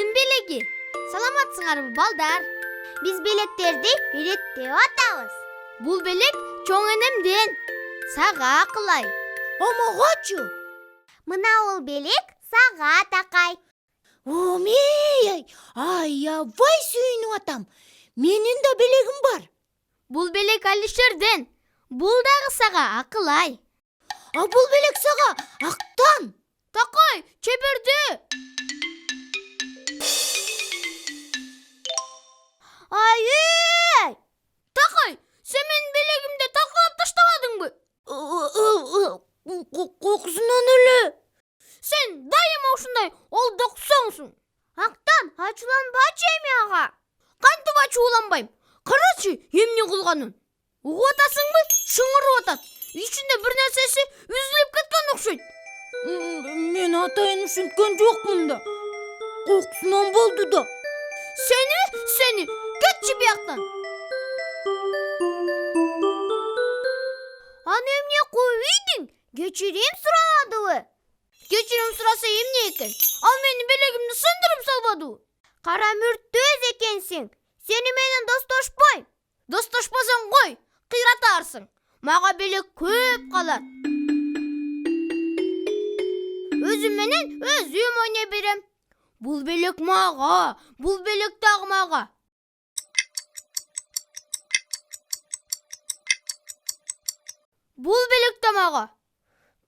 Элдин белеги. Саламатсыңарбы, балдар? Биз белектерди иреттеп атабыз. Бул белек чоң энемден. Сага Акылай. Омогочу. Мына бул белек сага Такай. Омей, аябай сүйүнүп атам. Менин да белегим бар. Бул белек Алишерден. Бул дагы сага Акылай. А бул белек сага Актан. Такай, чеберди. Ай! Такай, сен менин белегимди талкалап таштабадыңбы? Кокусунан эле. Сен дайыма ушундай олдоксоңсуң. Актан, ачууланбачы эми ага. Кантип ачууланбайм? Карачы, эмне кылганын? Угуп атасыңбы? Шыңырып атат. Ичинде бир нерсеси үзүлүп кеткен окшойт. Мен атайын ушинткен жокмун да. Кокусунан болду да. Сени, кетчи бияктан. Аны эмне кылып ийдиң? Кечирим сурамадыбы? Кечирим сураса эмне экен? Ал менин белегимди сындырып салбадыбы? Кара мүрттөз экенсиң. Сени менен достошпойм. Достошпосоң кой, кыйратаарсың. Мага белек көп калат. Өзүм менен өзүм ойной берем. Бул белек мага, бул белек дагы мага. Бул белек да мага.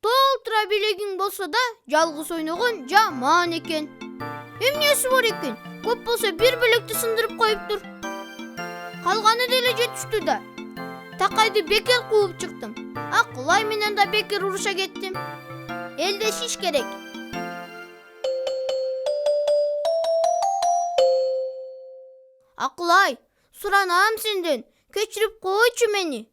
Толтура белегиң болсо да, жалгыз ойногон жаман экен. Эмнеси бар экен? Көп болсо бир белекти сындырып коюптур. Калганы деле жетиштүү да. Такайды бекер кууп чыктым. Акылай менен да бекер уруша кеттим. Элдешиш керек. Акылай, суранам сенден. Кечирип койчу мени.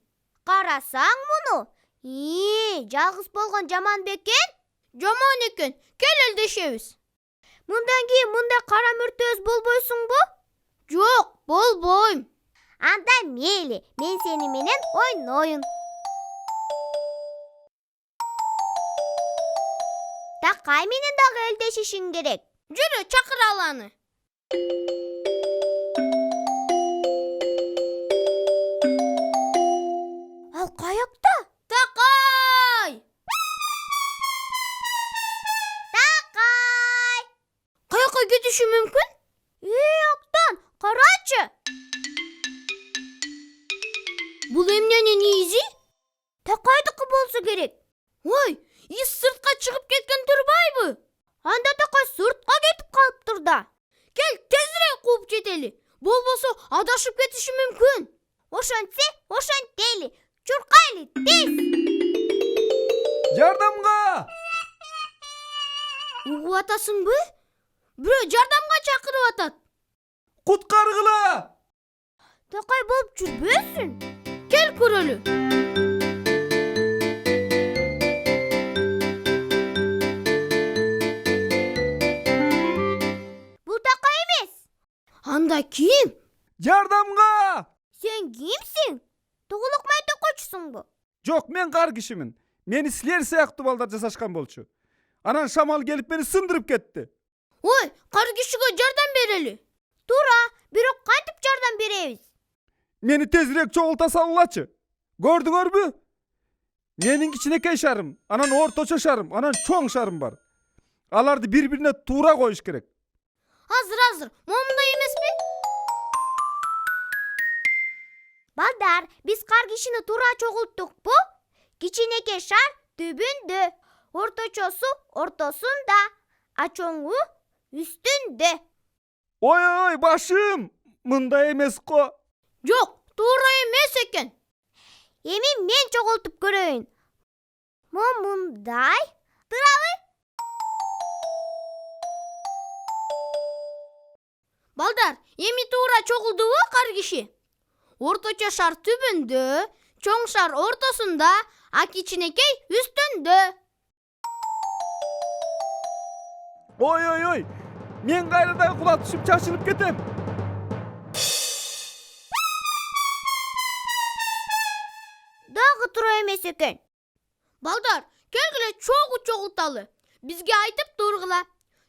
Карасаң муну. Жалгыз болгон жаман бекен? Жаман экен. Кел элдешебиз. Мындан кийин мындай кара мүрттөз болбойсуңбу? Жок, болбойм. Анда мейли, мен сени менен ойноюн. Такай менен дагы элдешишиң керек. Жүрү, чакыра ал аны. Ал каякта? Такай! Такай! Каяка кетиши мүмкүн? Актан, карачы. Бул эмненин изи? Такайдыкы болсо керек. Ой, из сыртка чыгып кеткен турбайбы? Анда Такай сыртка кетип калыптыр да. Кел, тезирээк кууп жетели. Болбосо адашып кетиши мүмкүн. Ошентсе, ошентели. Чуркайлы, тез. Жардамга! Угуп атасыңбы? Бирөө жардамга чакырып атат. Куткаргыла! Такай болуп жүрбөсүн. Кел көрөлү. Бул Такай эмес. Анда ким? Жардамга! Сен кимсиң? Тугулук майтокочусуңбу? Жок, мен кар кишимин. Мени силер сыяктуу балдар жасашкан болчу. Анан шамал келип мени сындырып кетти. Ой, кар кишиге жардам берели. Туура, бирок кантип жардам беребиз? Мени тезирээк чогулта салгылачы. Көрдүңөрбү? Менин кичинекей шарым, анан орточо шарым, анан чоң шарым бар. Аларды бири-бирине туура коюш керек. Азыр, момундай эмеспи? Балдар, биз кар кишини туура чогулттукпу? Кичинекей шар түбүндө, орточосу ортосунда, а чоңу үстүндө. Ой, башым! Мындай эмес го. Жок, туура эмес экен. Эми мен чогултуп көрөйүн. Момундай. Туралы? Балдар, эми туура чогулдубу кар киши? Орточо шар түбүндө, чоң шар ортосунда, а кичинекей үстүндө. Ой. Мен кайрадан кула түшүп чачылып кетем. Дагы туура эмес экен. Балдар, келгиле чогуу чогулталы. Бизге айтып тургула.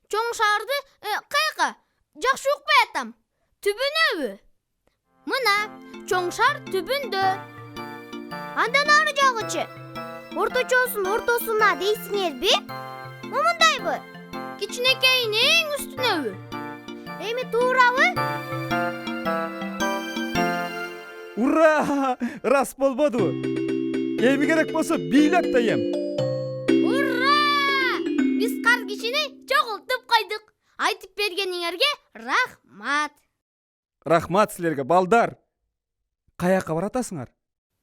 Чоң шарды каяка? Жакшы укпай атам. Түбүнөбү? Мына, чоң шар түбүндө. Андан ары жагычы. Орточосун ортосуна дейсиңерби? Момундайбы? Кичинекейин эң үстүнөбү? Эми туурабы? Ура! Рас болбодубу? Эми керек болсо бийлеп да ем. Ура! Биз кар кишини чогултуп койдук. Айтып бергениңерге рахмат. Рахмат силерге, балдар. Каяка баратасыңар?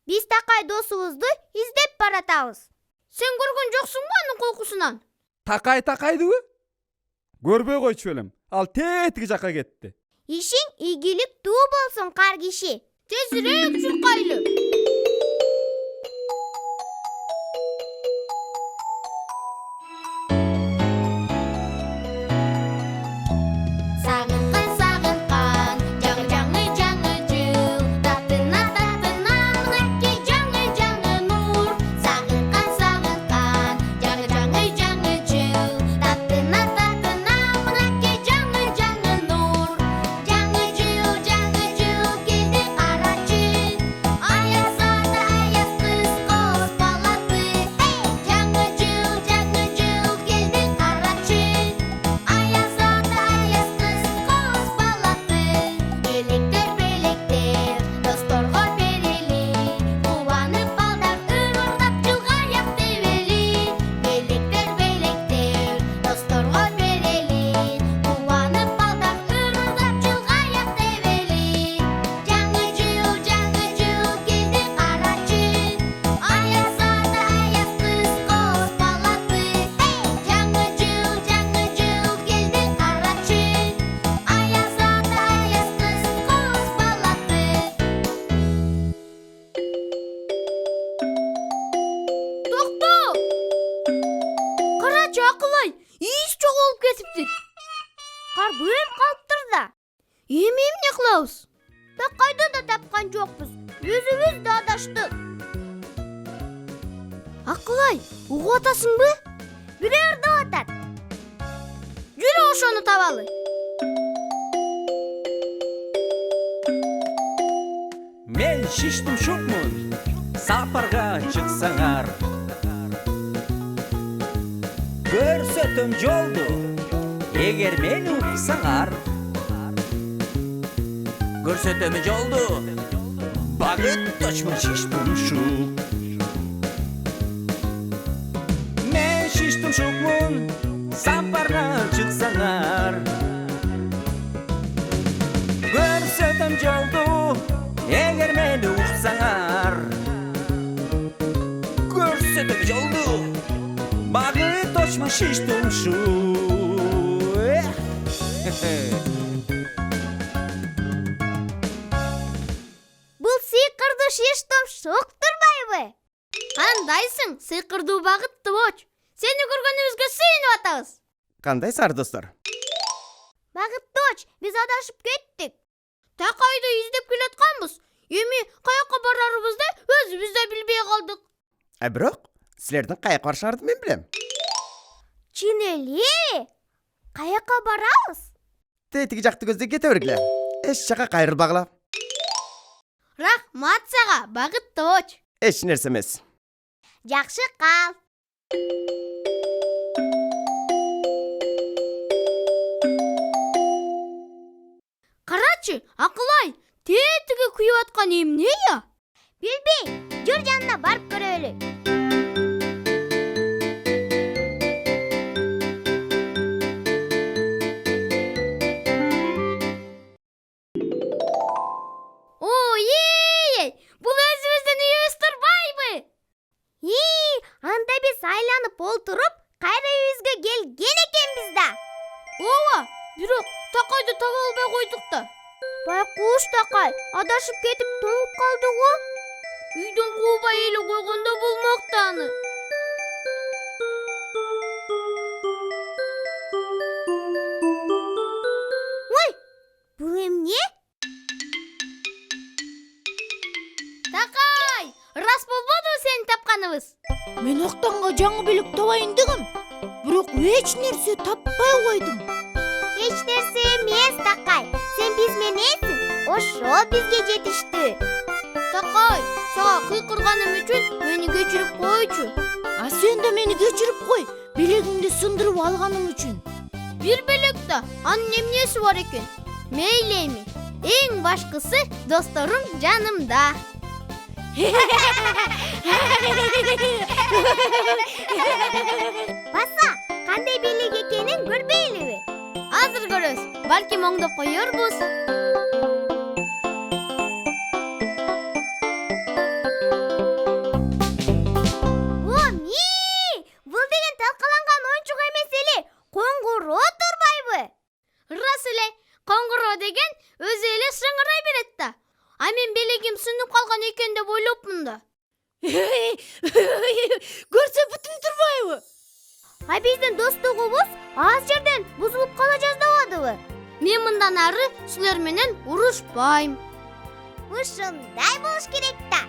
Биз Такай досубузду издеп баратабыз. Сен көргөн жоксуңбу анын койкусунан? Такайдыбы? Көрбөй койчу элем. Ал тетиги жака кетти. Ишиң ийгиликтүү болсун, кар киши. Тезирээк чуркайлы. Акылай, иş жоголуп кетиптир. Кар көбөйүп калыптыр да. Эми эмне кылабыз? Такайды да тапкан жокпуз. Өзүбүз да адаштык. Акылай, угуп атасыңбы? Бирөө деп атат. Жүрө ошону табалы. Мен шиштим шукмун, сапарга чыксаңар. Көрсөтөм жолду, эгер мени уксаңар. Көрсөтөм жолду, багыт точмун шиштим шук. Мен шиштим шукмун, сапарга чыксаңар. Көрсөтөм жолду, эгер мени уксаңар. Көрсөтөм жолду, багыт точмун шиштим шук. Бул сыйкырдуу шиштим шук турбайбы? Кандайсың, сыйкырдуу багыттуу боч. Сени көргөнүбүзгө сүйүнүп атабыз. Кандайсыңар достор? Багытточ, биз адашып кеттик. Такайды издеп келатканбыз. Эми каяка барарыбызды өзүбүз да билбей калдык. Бирок силердин каяка барышыңарды мен билем. Чын эле? Каяка барабыз? Тетиги жакты көздөй кете бергиле. Эч жака кайрылбагыла. Рахмат сага, багыттуу боч. Эч нерсе эмес. Жакшы кал. Карачы, Акылай, тетиги күйүп аткан эмне я? Билбейм, жүр жанына барып көрөлү. Ой, бул өзүбүздүн үйүбүз турбайбы? Анда биз айланып олтуруп, кайра үйүбүзгө келген экенбиз да. Ооба, бирок Такайды таба албай койдук да. Байкуш Такай, адашып кетип тоңуп калды го. Үйдөн куубай эле койгондо болмок да аны. Ой, бул эмне? Такай, рас болбодубу сени тапканыбыз? Мен Актанга жаңы белек табайын дегем, бирок эч нерсе таппай койдум. Эч нерсе эмес Ал бизге жетиштүү. Такай, сага кыйкырганым үчүн мени кечирип койчу. А сен да мени кечирип кой, белегимди сындырып алганым үчүн. Бир белекте анын эмнеси бар экен? Мейли эми. Эң башкысы досторум жанымда. Баса, кандай белек экенин көрбөйлүбү? Азыр көрөбүз. Балким оңдоп коербуз. Бул деген талкаланган оюнчук эмес эле, коңгуроо турбайбы? Ырас эле. Коңгуроо деген өзү эле шыңырай берет да. А мен белегим сынып калган экен деп ойлопмун да. Көрсө бүтүн турбайбы? А биздин достугубуз аз жерден бузулуп кала жаздабадыбы? Мен мындан ары силер менен урушпайм. Ушундай болуш керек да.